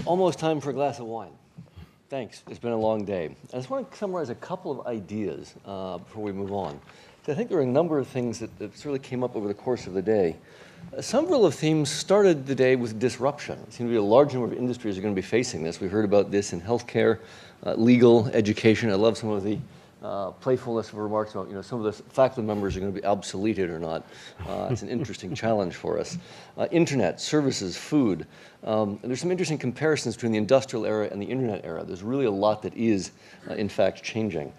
Almost time for a glass of wine. Thanks. It's been a long day. I just want to summarize a couple of ideas before we move on. I think there are a number of things that really came up over the course of the day. Several of themes started the day with disruption. It seemed to be a large number of industries are going to be facing this. We heard about this in healthcare, legal, education. I love some of the playfulness of remarks about, some of the faculty members are going to be obsoleted or not. It's an interesting challenge for us. Internet, services, food. There's some interesting comparisons between the industrial era and the internet era. There's really a lot that is, in fact, changing.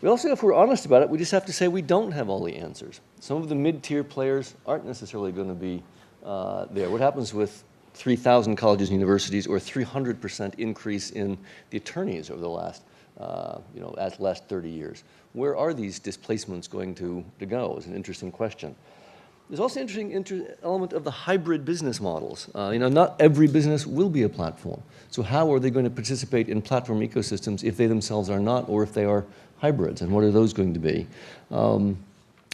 We also, if we're honest about it, we just have to say we don't have all the answers. Some of the mid-tier players aren't necessarily going to be there. What happens with 3,000 colleges and universities or 300% increase in the attorneys over the last last 30 years? Where are these displacements going to go is an interesting question. There's also an interesting element of the hybrid business models. Not every business will be a platform. So how are they going to participate in platform ecosystems if they themselves are not, or if they are hybrids, and what are those going to be? And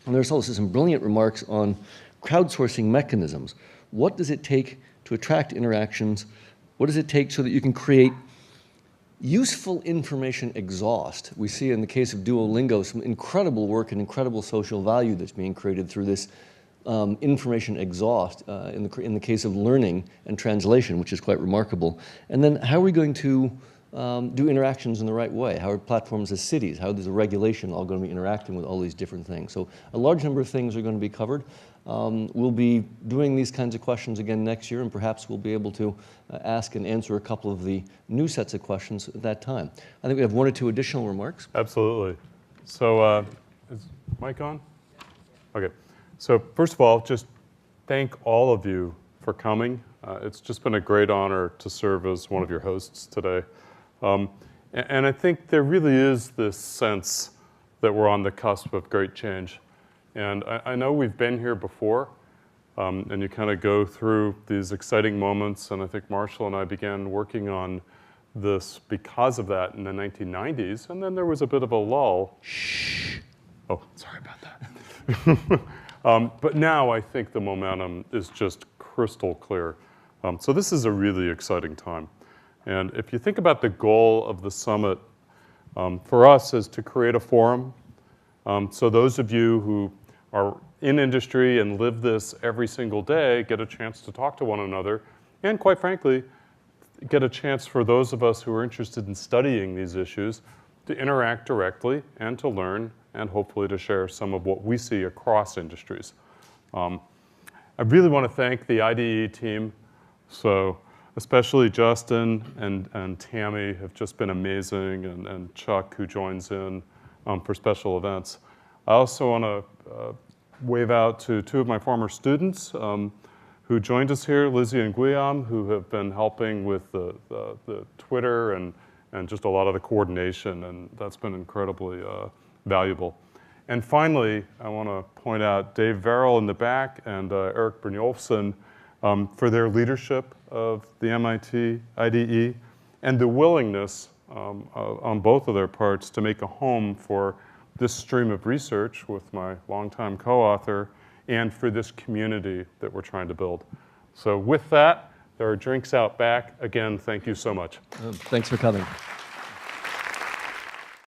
there's also some brilliant remarks on crowdsourcing mechanisms. What does it take to attract interactions? What does it take so that you can create useful information exhaust? We see in the case of Duolingo some incredible work and incredible social value that's being created through this information exhaust in the case of learning and translation, which is quite remarkable. And then how are we going to do interactions in the right way? How are platforms as cities? How is the regulation all going to be interacting with all these different things? So a large number of things are going to be covered. We'll be doing these kinds of questions again next year, and perhaps we'll be able to ask and answer a couple of the new sets of questions at that time. I think we have one or two additional remarks. Absolutely. So is mic on? Okay. So first of all, just thank all of you for coming. It's just been a great honor to serve as one of your hosts today. And I think there really is this sense that we're on the cusp of great change. And I know we've been here before, and you kind of go through these exciting moments, and I think Marshall and I began working on this because of that in the 1990s, and then there was a bit of a lull. Shh. Oh, sorry about that. But now I think the momentum is just crystal clear. So this is a really exciting time. And if you think about the goal of the summit, for us is to create a forum. So those of you who are in industry and live this every single day get a chance to talk to one another, and quite frankly, get a chance for those of us who are interested in studying these issues to interact directly and to learn and hopefully to share some of what we see across industries. I really want to thank the IDE team. So especially Justin and Tammy have just been amazing, and Chuck, who joins in for special events. I also want to wave out to two of my former students who joined us here, Lizzie and Guillaume, who have been helping with the Twitter and just a lot of the coordination, and that's been incredibly valuable. And finally, I want to point out Dave Verrill in the back and Eric Brynjolfsson for their leadership of the MIT IDE and the willingness on both of their parts to make a home for this stream of research with my longtime co-author and for this community that we're trying to build. So with that, there are drinks out back. Again, thank you so much. Thanks for coming.